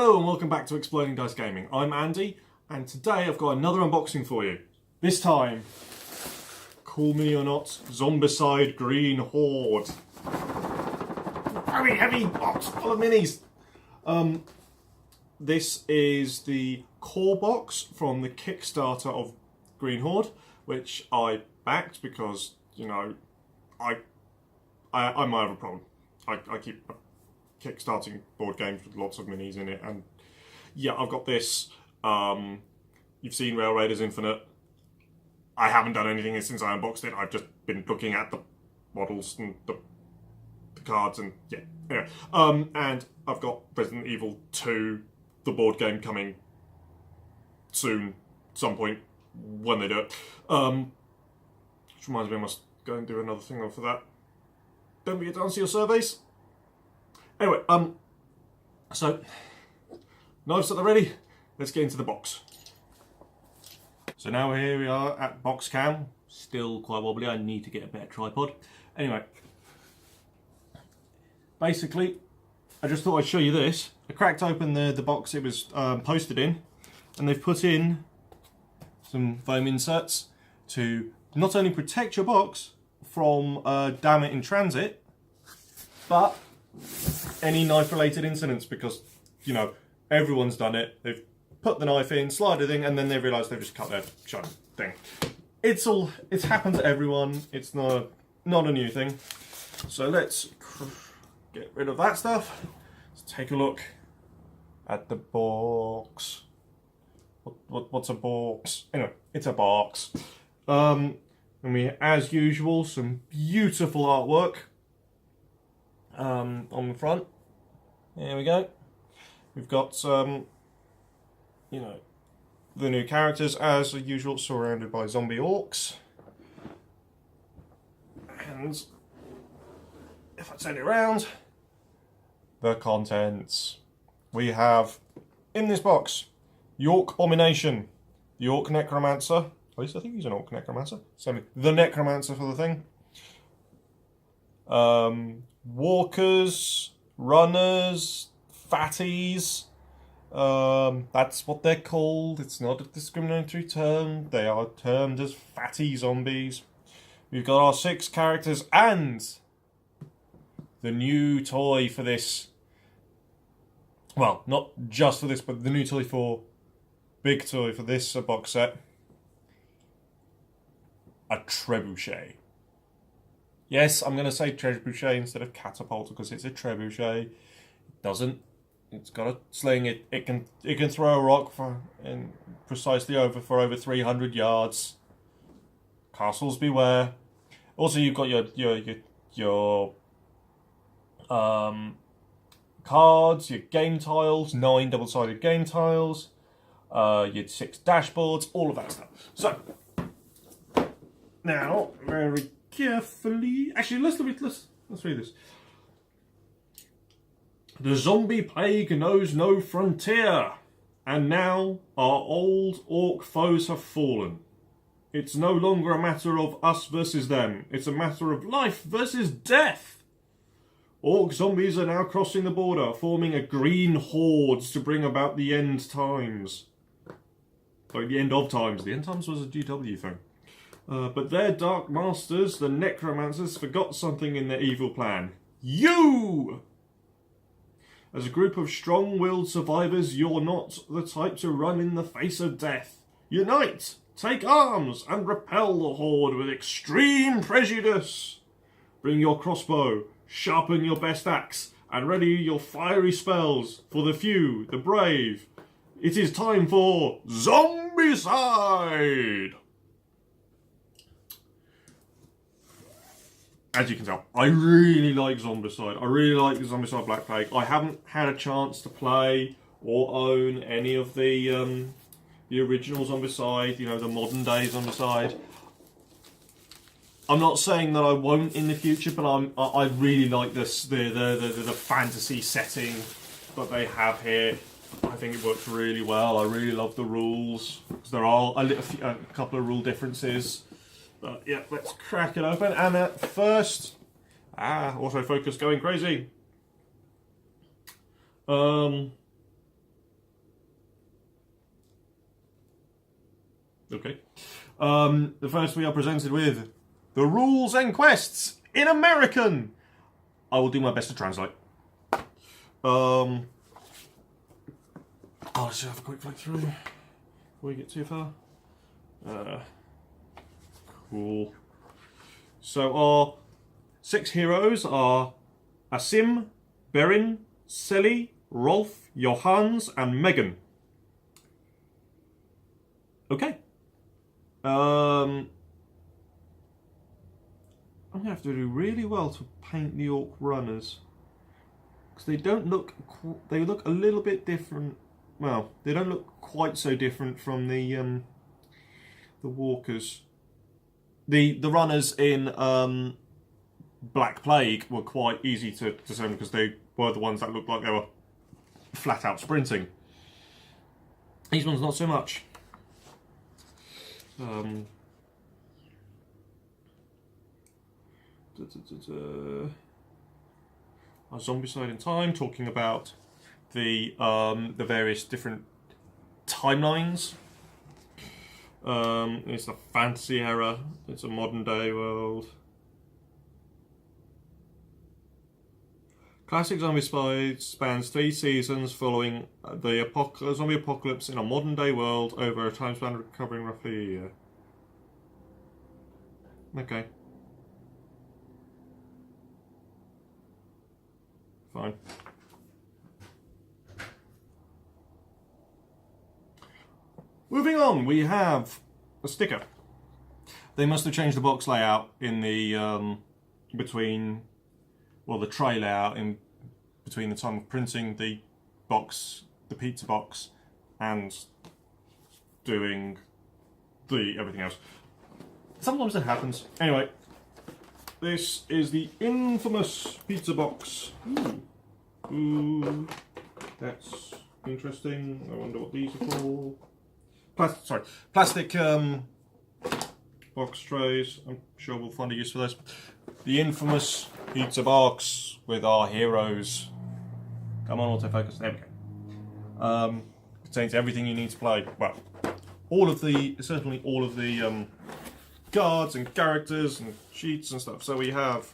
Hello and welcome back to Exploding Dice Gaming. I'm Andy, and today I've got another unboxing for you. This time, call me or not, Zombicide Green Horde. Very heavy box full of minis. This is the core box from the Kickstarter of Green Horde, which I backed because, you know, I might have a problem. I keep kickstarting board games with lots of minis in it, and yeah, I've got this. You've seen Rail Raiders Infinite. I haven't done anything since I unboxed it. I've just been looking at the models and the cards, and yeah. Anyway, and I've got Resident Evil 2, the board game, coming soon, some point when they do it. Which reminds me, I must go and do another thing for that. Don't forget to answer your surveys. Anyway, so knives at the ready. Let's get into the box. So now here we are at box cam. Still quite wobbly. I need to get a better tripod. Anyway, basically, I just thought I'd show you this. I cracked open the box it was posted in, and they've put in some foam inserts to not only protect your box from damn it in transit, but any knife-related incidents, because, you know, everyone's done it. They've put the knife in, slide it in, and then they realise they've just cut their shut thing. It's happened to everyone. It's not a new thing. So let's get rid of that stuff. Let's take a look at the box. What's a box? Anyway, it's a box. And we, as usual, some beautiful artwork. On the front, there we go. We've got you know, the new characters as usual, surrounded by zombie orcs. And if I turn it around, the contents. We have in this box York Abomination, the Orc Necromancer. At least I think he's an Orc Necromancer. So the Necromancer for the thing. Walkers, runners, fatties, that's what they're called. It's not a discriminatory term. They are termed as fatty zombies. We've got our 6 characters and the new toy for this. Well, not just for this, but the new toy for, big toy for this box set. A trebuchet. Yes, I'm going to say trebuchet instead of catapult because it's a trebuchet. It doesn't. It's got a sling. It can throw a rock for over 300 yards. Castles beware. Also, you've got your cards, your game tiles, 9 double-sided game tiles, your 6 dashboards, all of that stuff. So now, very carefully. Actually, let's read this. The zombie plague knows no frontier, and now our old orc foes have fallen. It's no longer a matter of us versus them. It's a matter of life versus death. Orc zombies are now crossing the border, forming a green horde to bring about the end times. Like the end of times. The end times was a GW thing. But their dark masters, the necromancers, forgot something in their evil plan. You! As a group of strong-willed survivors, you're not the type to run in the face of death. Unite! Take arms! And repel the horde with extreme prejudice! Bring your crossbow, sharpen your best axe, and ready your fiery spells for the few, the brave. It is time for Zombicide! As you can tell, I really like Zombicide. I really like the Zombicide Black Plague. I haven't had a chance to play or own any of the original Zombicide, you know, the modern day Zombicide. I'm not saying that I won't in the future, but I really like this the fantasy setting that they have here. I think it works really well. I really love the rules, because there are a couple of rule differences. But yeah, let's crack it open. And at first, autofocus going crazy. Okay. The first we are presented with the rules and quests in American. I will do my best to translate. I'll just have a quick flick through before we get too far. Cool. So our 6 heroes are Asim, Berin, Selly, Rolf, Johannes, and Megan. Okay. I'm gonna have to do really well to paint the orc runners, because they don't look. They look a little bit different. Well, they don't look quite so different from the walkers. The runners in Black Plague were quite easy to discern because they were the ones that looked like they were flat out sprinting. These ones not so much. Our Zombicide in Time, talking about the various different timelines. It's a fantasy era. It's a modern day world. Classic Zombicide spans 3 seasons following the zombie apocalypse in a modern day world over a time span covering roughly a year. Okay. Fine. Moving on, we have a sticker. They must have changed the box layout in the the tray layout in between the time of printing the box, the pizza box, and doing everything else. Sometimes it happens. Anyway, this is the infamous pizza box. Ooh, that's interesting. I wonder what these are for. Plastic box trays. I'm sure we'll find a use for this. The infamous pizza box with our heroes. Come on, autofocus. There we go. Contains everything you need to play. Well, certainly all of the cards and characters and sheets and stuff. So we have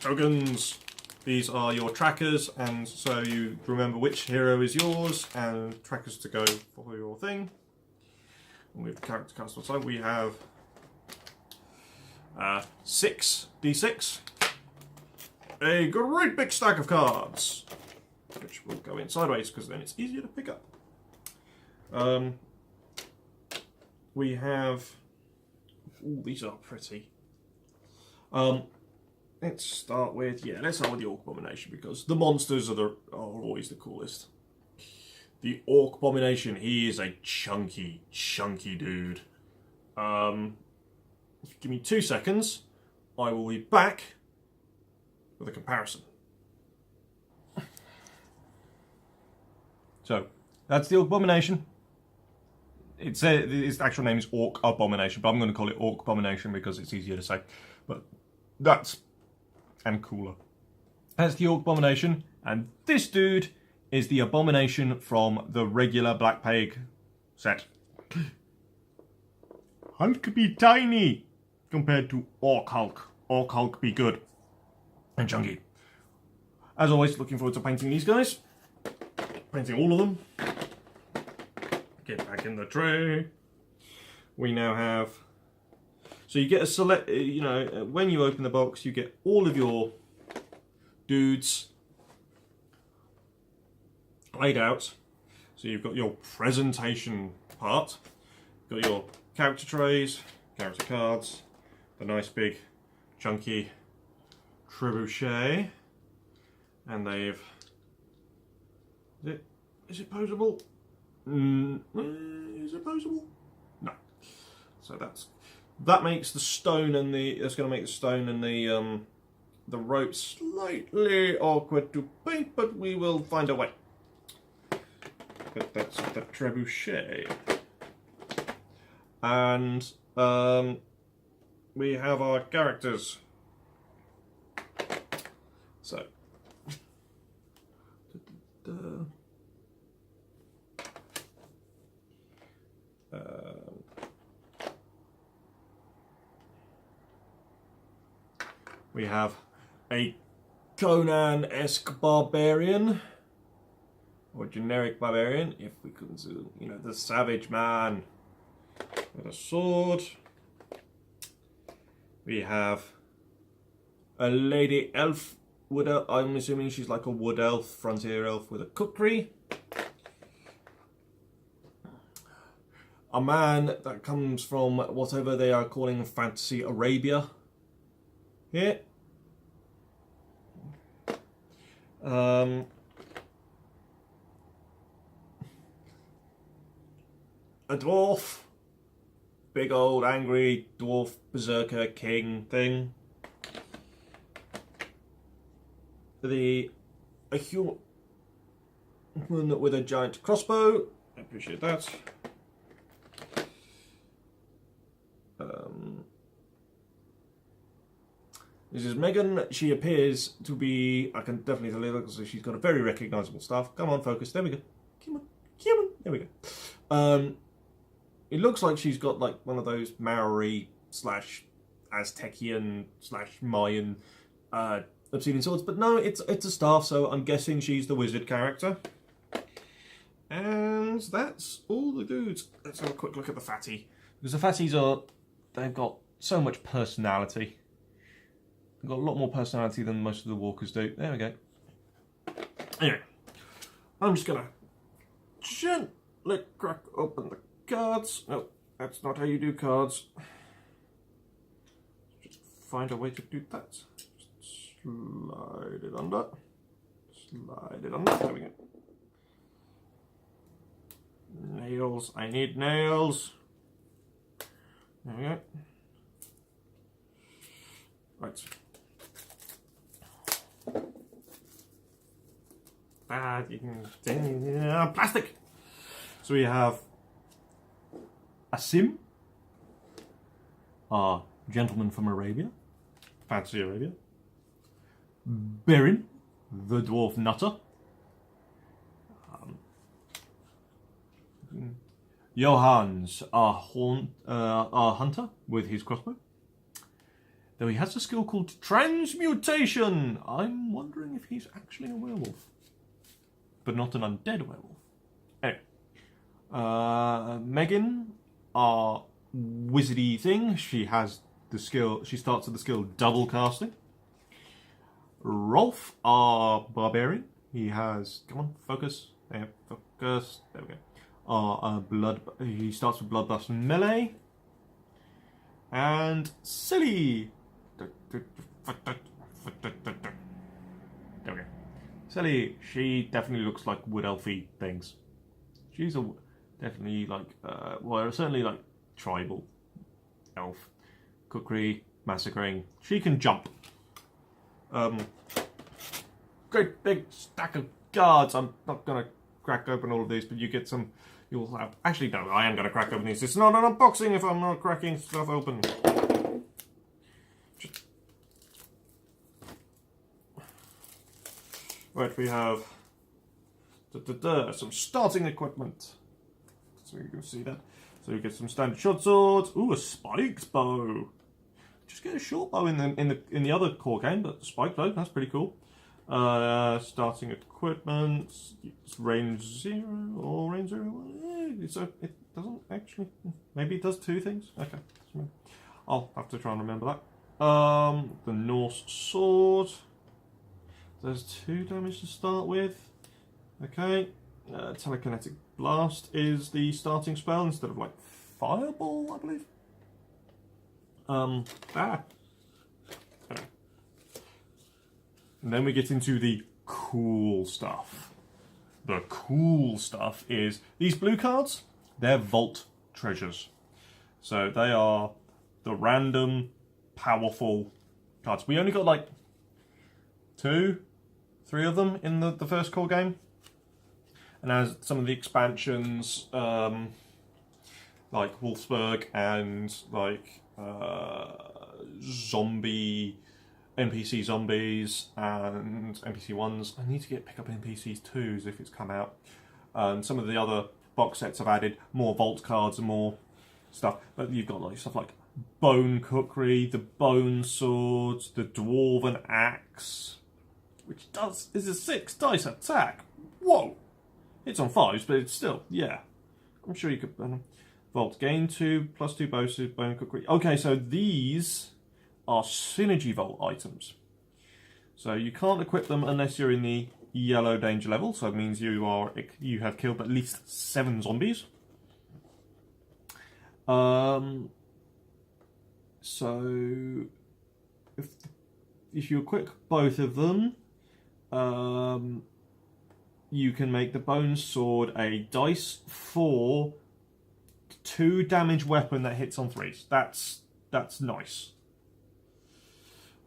tokens. These are your trackers, and so you remember which hero is yours, and trackers to go for your thing. And with character cards on the side, we have 6 D6, a great big stack of cards, which will go in sideways because then it's easier to pick up. We have, ooh, these are pretty. Let's start with the Orc Abomination, because the monsters are always the coolest. The Orc Abomination, he is a chunky dude. If you give me 2 seconds, I will be back with a comparison. So, that's the Orc Abomination. Its actual name is Orc Abomination, but I'm going to call it Orc Abomination because it's easier to say. But that's and cooler. That's the Orc Abomination, and this dude is the Abomination from the regular Black Plague set. Hulk be tiny compared to Orc Hulk. Orc Hulk be good and chunky. As always, looking forward to painting these guys. Painting all of them. Get back in the tray. We now have. So you get a select. When you open the box, you get all of your dudes laid out. So you've got your presentation part. Got your character trays, character cards, the nice big chunky trebuchet, and they've. Is it posable? Is it posable? No. So that makes the stone and that's going to make the stone and the rope slightly awkward to paint, but we will find a way. But that's the trebuchet. And we have our characters. So. We have a Conan-esque barbarian, or generic barbarian, if we couldn't see, you know, the savage man with a sword. We have a lady elf wood elf. I'm assuming she's like a wood elf, frontier elf with a kukri. A man that comes from whatever they are calling Fantasy Arabia here. A dwarf. Big old angry dwarf berserker king thing. A human with a giant crossbow. I appreciate that. This is Megan. She appears to be, I can definitely tell you, because she's got a very recognisable staff. Come on, focus. There we go. Come on. Come on. There we go. It looks like she's got like one of those Maori / Aztecian / Mayan obsidian swords, but no, it's a staff, so I'm guessing she's the wizard character. And that's all the dudes. Let's have a quick look at the fatty. Because the fatties they've got so much personality. They've got a lot more personality than most of the walkers do. There we go. Anyway, I'm just gonna gently crack open the cards. No, that's not how you do cards. Just find a way to do that. Just slide it under. Slide it under. There we go. Nails. I need nails. There we go. Right. Plastic. So we have Asim, our gentleman from Arabia, Fantasy Arabia. Berin, the dwarf nutter. Johans, our hunter with his crossbow. Though he has a skill called Transmutation. I'm wondering if he's actually a werewolf. But not an undead werewolf. Anyway. Megan, our wizardy thing. She has the skill, she starts with the skill double casting. Rolf, our barbarian. He has, come on, focus. There, focus. There we go. He starts with bloodlust and melee. And Silly. There we go. Silly, she definitely looks like wood elfy things. She's definitely like, well, certainly like tribal elf. Cookery, massacring. She can jump. Great big stack of cards. I'm not gonna crack open all of these, but you get some. You'll have. Actually, no, I am gonna crack open these. It's not an unboxing if I'm not cracking stuff open. Right, we have some starting equipment. So you can see that. So you get some standard short swords. Ooh, a spiked bow. Just get a short bow in the other core game, but spiked bow, that's pretty cool. Starting equipment. It's range 0 or range 0. It doesn't actually. Maybe it does two things. Okay, I'll have to try and remember that. The Norse sword. There's 2 damage to start with. Okay. Telekinetic blast is the starting spell instead of like fireball, I believe. And then we get into the cool stuff. The cool stuff is these blue cards. They're vault treasures. So they are the random, powerful cards. We only got like 2, 3 of them in the first core game. And as some of the expansions, like Wolfsburg and like NPC zombies and NPC 1s. I need to pick up NPCs 2s if it's come out. And some of the other box sets have added more vault cards and more stuff. But you've got like stuff like bone cookery, the bone swords, the dwarven axe, which is a 6 dice attack. Whoa! It's on 5s, but it's still, yeah. I'm sure you could. Vault gain 2 plus 2 bonuses, bone cookery. Okay, so these are synergy vault items. So you can't equip them unless you're in the yellow danger level. So it means you have killed at least 7 zombies. So if you equip both of them, you can make the bone sword a dice 4 2 damage weapon that hits on 3s. That's nice.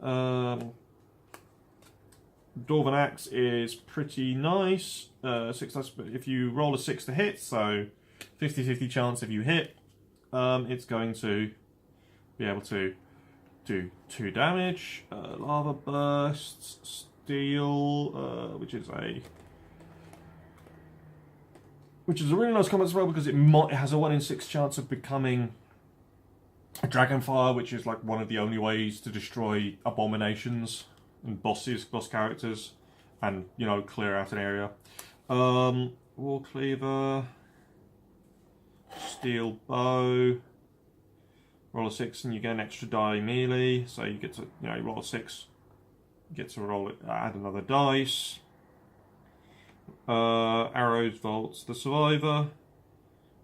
Dwarven axe is pretty nice. 6 dice, but if you roll a 6 to hit, so 50-50 chance if you hit, it's going to be able to do 2 damage. Lava bursts, steel, which is a really nice combat spell because it has a 1 in 6 chance of becoming a Dragonfire, which is like one of the only ways to destroy abominations and boss characters, and clear out an area. War Cleaver, Steel Bow, roll a 6 and you get an extra die melee, so you get to you roll a 6, you get to roll it, add another dice. Arrows, Vaults, the Survivor.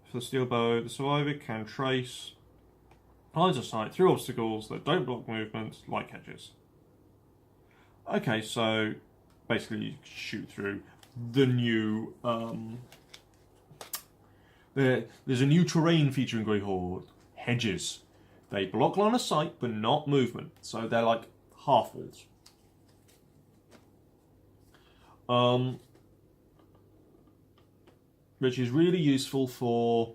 For the Steel Bow, the Survivor can trace lines of sight through obstacles that don't block movement, like hedges. Okay, so basically you shoot through the new... there's a new terrain feature in Green Horde. Hedges. They block line of sight, but not movement. So they're like half walls. Which is really useful for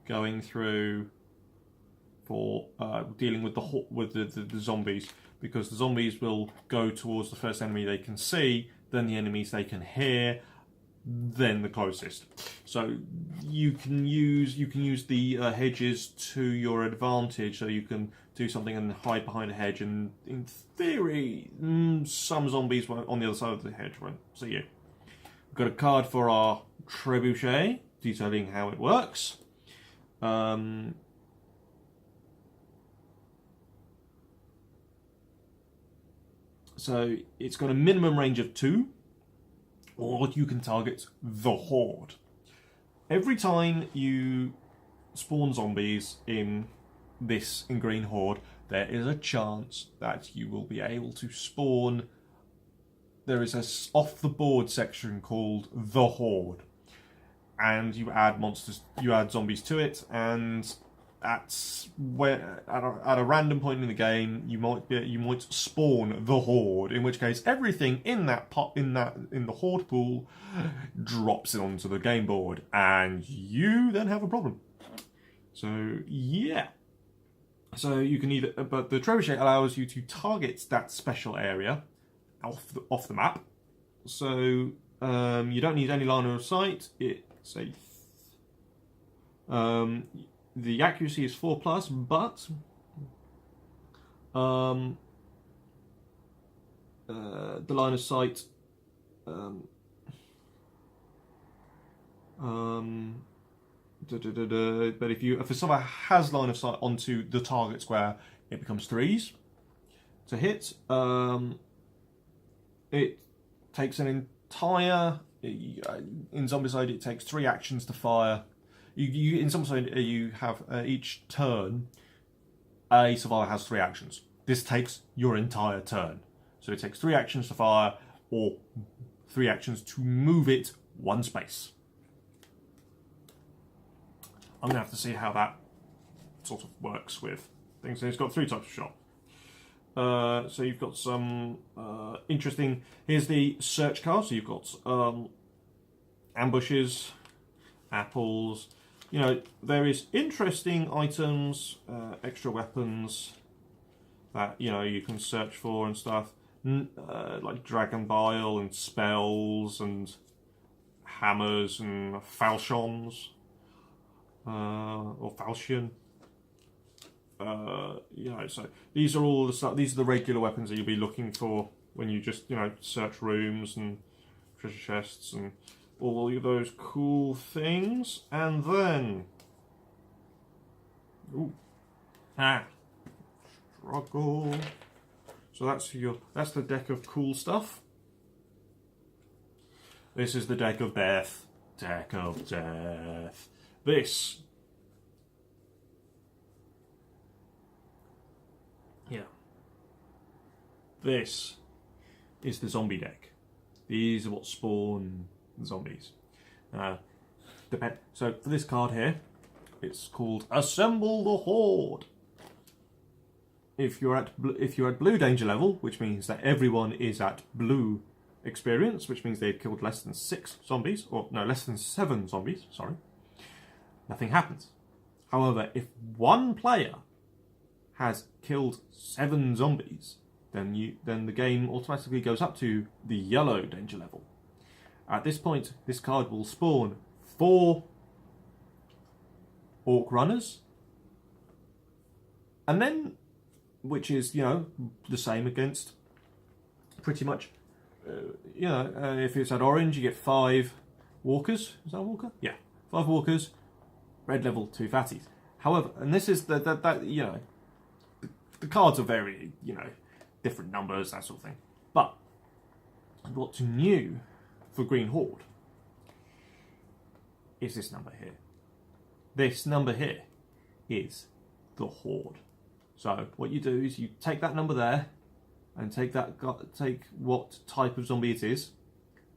going through, for dealing with the zombies, because the zombies will go towards the first enemy they can see, then the enemies they can hear, then the closest. So you can use the hedges to your advantage, so you can do something and hide behind a hedge, and in theory, some zombies on the other side of the hedge won't see you. We've got a card for our trebuchet, detailing how it works. So it's got a minimum range of 2, or you can target the Horde. Every time you spawn zombies in Green Horde, there is a chance that you will be able to spawn. There is a off the board section called the Horde, and you add zombies to it, and that's where at a random point in the game you might spawn the Horde, in which case everything in the Horde pool drops it onto the game board, and you then have a problem. So yeah. So you can but the trebuchet allows you to target that special area off the map. So you don't need any line of sight. It's the accuracy is 4+, but the line of sight but if someone has line of sight onto the target square, it becomes 3s to hit. It takes an entire... In Zombicide, it takes 3 actions to fire. In Zombicide, you have each turn, a survivor has 3 actions. This takes your entire turn. So it takes 3 actions to fire, or 3 actions to move it 1 space. I'm going to have to see how that sort of works with things. So it's got 3 types of shot. So you've got some interesting... Here's the search card. So you've got ambushes, apples. Various interesting items, extra weapons that you can search for and stuff, like dragon bile and spells and hammers and falchions. or falchion. So these are all the stuff. These are the regular weapons that you'll be looking for when you just search rooms and treasure chests and all of those cool things. And then, struggle. So that's the deck of cool stuff. This is the deck of death. Deck of death. This. Yeah. This is the zombie deck. These are what spawn zombies. So for this card here, it's called Assemble the Horde. If you're at blue danger level, which means that everyone is at blue experience, which means they've killed less than 6 zombies, or no, less than 7 zombies, sorry, nothing happens. However, if one player has killed 7 zombies, then the game automatically goes up to the yellow danger level. At this point, this card will spawn 4 orc runners, and then, which is the same against pretty much. If it's at orange, you get 5 walkers. Is that a walker? Yeah, 5 walkers. Red level, 2 fatties. However, and this is the cards are very different numbers, that sort of thing. But what's new for Green Horde is this number here. This number here is the Horde. So what you do is you take that number there and take what type of zombie it is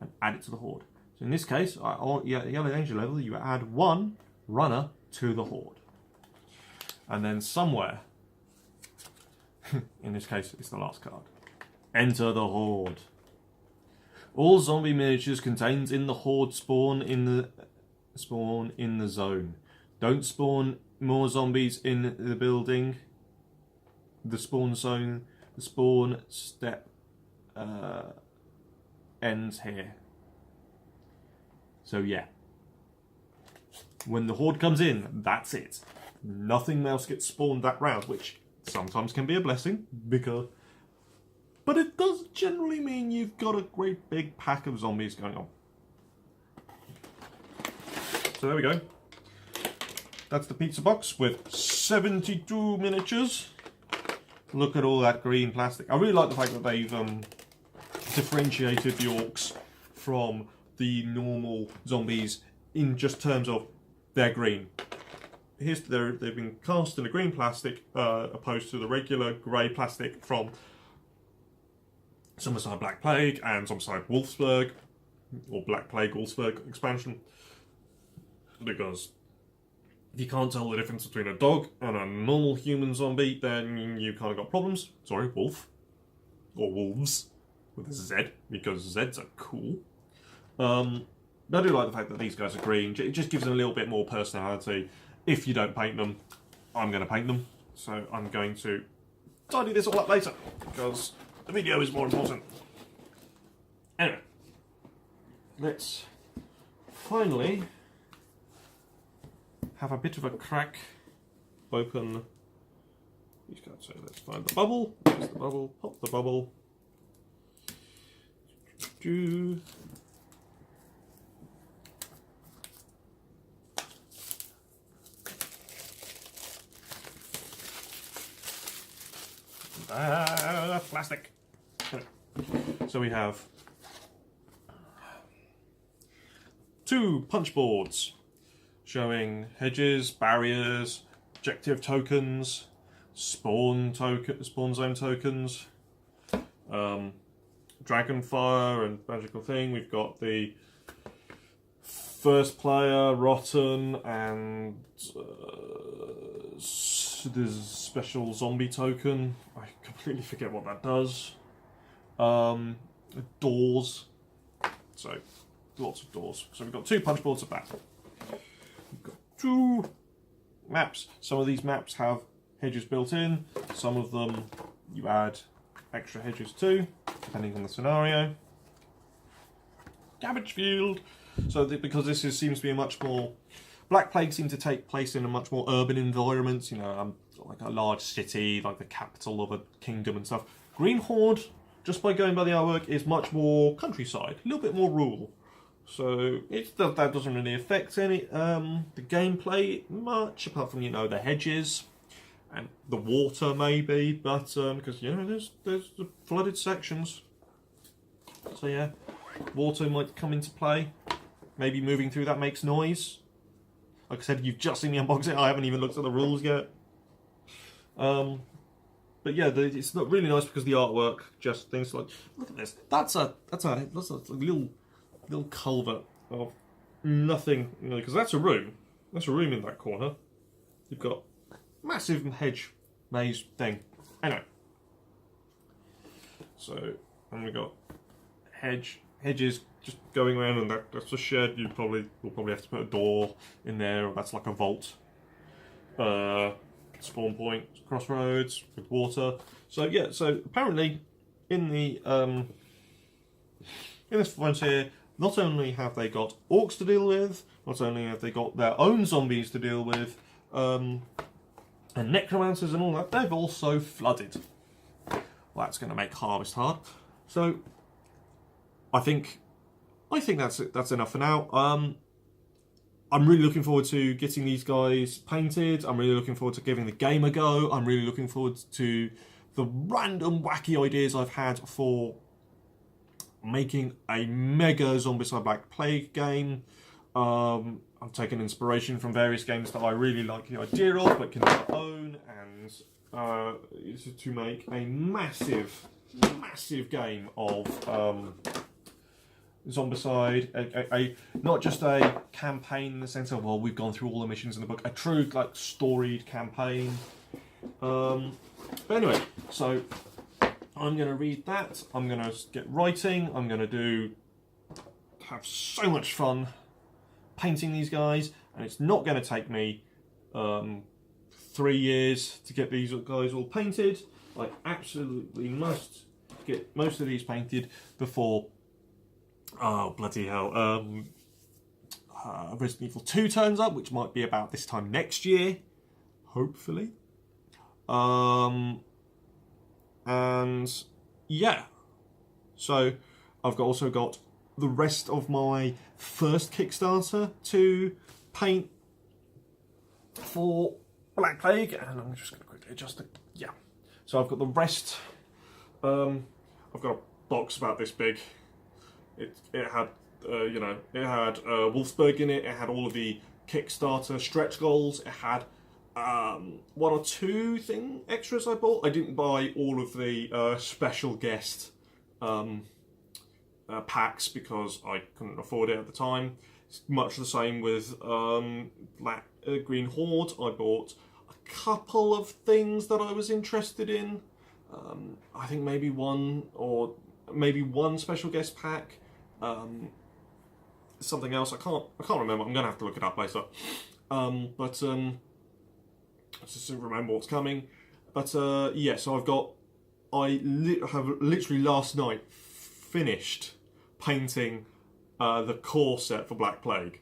and add it to the Horde. So in this case, at yellow danger level, you add 1 runner to the Horde. And then somewhere, in this case, it's the last card. Enter the Horde. All zombie miniatures contained in the Horde spawn in the zone. Don't spawn more zombies in the building. The spawn zone, the spawn step ends here. So yeah, when the Horde comes in, that's it. Nothing else gets spawned that round, which sometimes can be a blessing, but it does generally mean you've got a great big pack of zombies going on. So there we go. That's the pizza box with 72 miniatures. Look at all that green plastic. I really like the fact that they've differentiated the orcs from the normal zombies in just terms of they're green. They've been cast in a green plastic opposed to the regular grey plastic from Zombicide Black Plague and Zombicide Wolfsburg, or Black Plague Wolfsburg expansion, because if you can't tell the difference between a dog and a normal human zombie, then you kind of got problems. Sorry, wolf. Or wolves, with a Z, because Zs are cool. But I do like the fact that these guys are green. It just gives them a little bit more personality. If you don't paint them, I'm going to paint them. So I'm going to tidy this all up later, because the video is more important. Anyway, let's finally have a bit of a crack open these cards. So let's find the bubble. There's the bubble. Pop the bubble. Plastic. So we have 2 punch boards showing hedges, barriers, objective tokens, spawn zone tokens, Dragonfire and magical thing. We've got the first player, Rotten, and there's a special zombie token. I completely forget what that does. Doors. So, lots of doors. So we've got 2 punch boards of that. We've got 2 maps. Some of these maps have hedges built in. Some of them you add extra hedges to, depending on the scenario. Cabbage field. So because this seems to be a much more Black Plague seemed to take place in a much more urban environment, you know, like a large city, like the capital of a kingdom and stuff. Green Horde, just by going by the artwork, is much more countryside, a little bit more rural. So that doesn't really affect the gameplay much, apart from, you know, the hedges and the water maybe, but because, you know, there's the flooded sections. So yeah, water might come into play. Maybe moving through that makes noise. Like I said, you've just seen me unbox it. I haven't even looked at the rules yet. But yeah, it's not really nice because the artwork just things like, look at this. That's a little culvert of nothing, you know, because that's a room. That's a room in that corner. You've got massive hedge maze thing. Anyway, so and we got hedges just going around, and that's a shed. We'll probably have to put a door in there, or that's like a vault. Spawn point, crossroads with water. So yeah, so apparently in the in this frontier, not only have they got orcs to deal with, not only have they got their own zombies to deal with, and necromancers and all that, they've also flooded. Well, that's going to make harvest hard. So I think that's enough for now. I'm really looking forward to getting these guys painted. I'm really looking forward to giving the game a go. I'm really looking forward to the random wacky ideas I've had for making a mega Zombicide Black Plague game. I've taken inspiration from various games that I really like the idea of, but can never own, and to make a massive game of Zombicide, not just a campaign in the sense of, well, we've gone through all the missions in the book, a true like storied campaign. But anyway, so I'm going to read that, I'm going to get writing, I'm going to have so much fun painting these guys, and it's not going to take me 3 years to get these guys all painted. I absolutely must get most of these painted before, oh bloody hell, Resident Evil 2 turns up, which might be about this time next year, hopefully. And yeah, so I've also got the rest of my first Kickstarter to paint for Black Plague, and I'm just going to quickly adjust it. Yeah, so I've got the rest. I've got a box about this big. It had it had Wolfsburg in it. It had all of the Kickstarter stretch goals. It had 1 or 2 extras I bought. I didn't buy all of the special guest packs because I couldn't afford it at the time. It's much the same with Green Horde. I bought a couple of things that I was interested in. I think maybe one special guest pack. Something else I can't remember. I'm gonna have to look it up later. I just don't remember what's coming. But yeah, so I have literally last night finished painting the core set for Black Plague,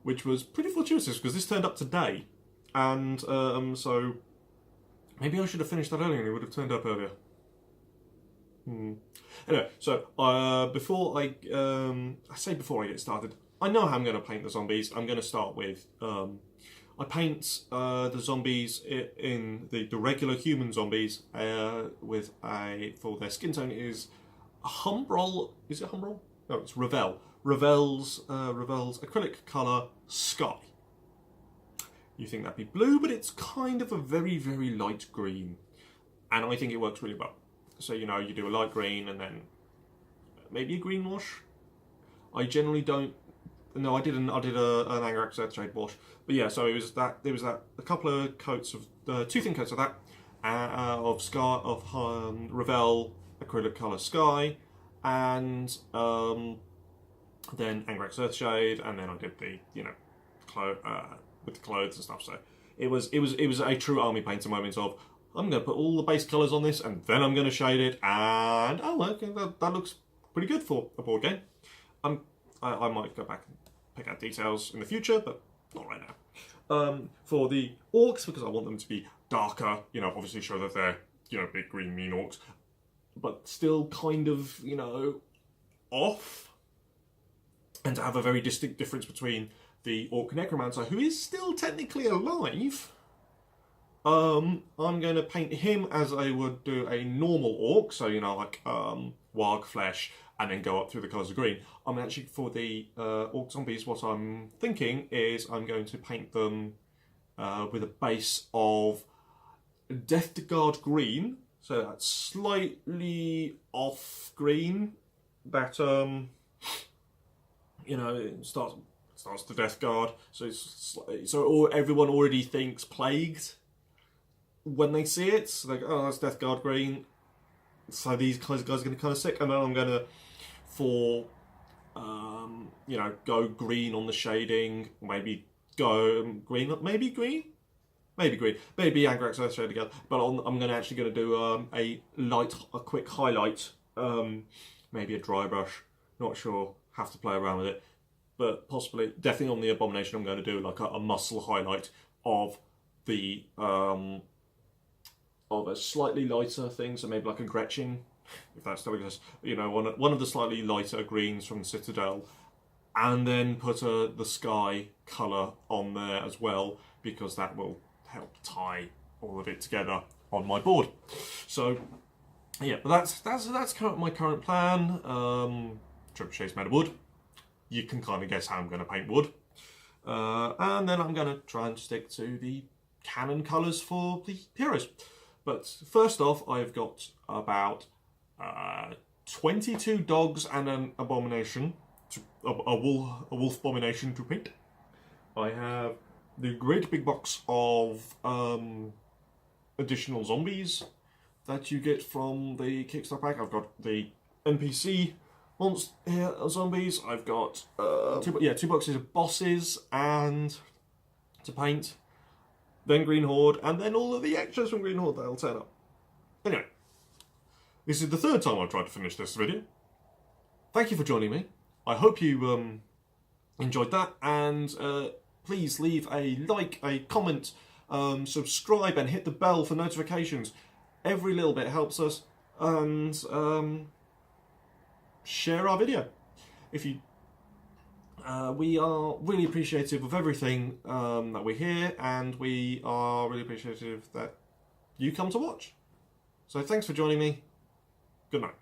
which was pretty fortuitous because this turned up today, and so maybe I should have finished that earlier and it would have turned up earlier. Anyway, so before I get started, I know how I'm going to paint the zombies. I'm going to start with I paint the zombies in the regular human zombies with for their skin tone is Humbrol. Is it Humbrol? No, it's Revel. Revel's acrylic colour Sky. You think that'd be blue, but it's kind of a very, very light green, and I think it works really well. So you do a light green and then maybe a green wash. I generally don't. No, I did an Angarax Earthshade wash, but yeah. So there was a couple of coats of 2 thin coats of that of Sky of Revel acrylic colour Sky, and then Angarax Earthshade, and then I did the with the clothes and stuff. So it was a true army painter moment of, I'm going to put all the base colours on this, and then I'm going to shade it, and okay, that looks pretty good for a board game. I might go back and pick out details in the future, but Not right now. For the orcs, because I want them to be darker, you know, obviously show that they're, you know, big green mean orcs, but still kind of, you know, off. And to have a very distinct difference between the orc necromancer, who is still technically alive. I'm going to paint him as I would do a normal orc, so, you know, like warg flesh, and then go up through the colours of green. I'm actually, for the orc zombies, what I'm thinking is I'm going to paint them with a base of Death to Guard green, so that's slightly off green, that, you know, it starts the Death Guard, so everyone already thinks Plagued when they see it. So like, oh, that's Death Guard green, so these guys are going to be kind of sick. And then I'm going to, for you know, go green on the shading, maybe go green, maybe Angrax Earth Shade together. But I'm actually going to do a quick highlight, maybe a dry brush, not sure, have to play around with it, but possibly, definitely on the Abomination, I'm going to do like a muscle highlight of the of a slightly lighter thing, so maybe like a Gretchen, if that still exists, you know, one of the slightly lighter greens from Citadel, and then put the sky colour on there as well, because that will help tie all of it together on my board. So yeah, but that's my current plan. Trebuchet's made of wood. You can kind of guess how I'm going to paint wood, and then I'm going to try and stick to the canon colours for the heroes. But first off, I've got about 22 dogs and an abomination, a wolf abomination to paint. I have the great big box of additional zombies that you get from the Kickstarter pack. I've got the NPC monster zombies. I've got two boxes of bosses and to paint. Then Green Horde, and then all of the extras from Green Horde that'll turn up. Anyway, this is the third time I've tried to finish this video. Thank you for joining me. I hope you enjoyed that, and please leave a like, a comment, subscribe, and hit the bell for notifications. Every little bit helps us, and share our video. If you we are really appreciative of everything that we hear, and we are really appreciative that you come to watch. So thanks for joining me. Good night.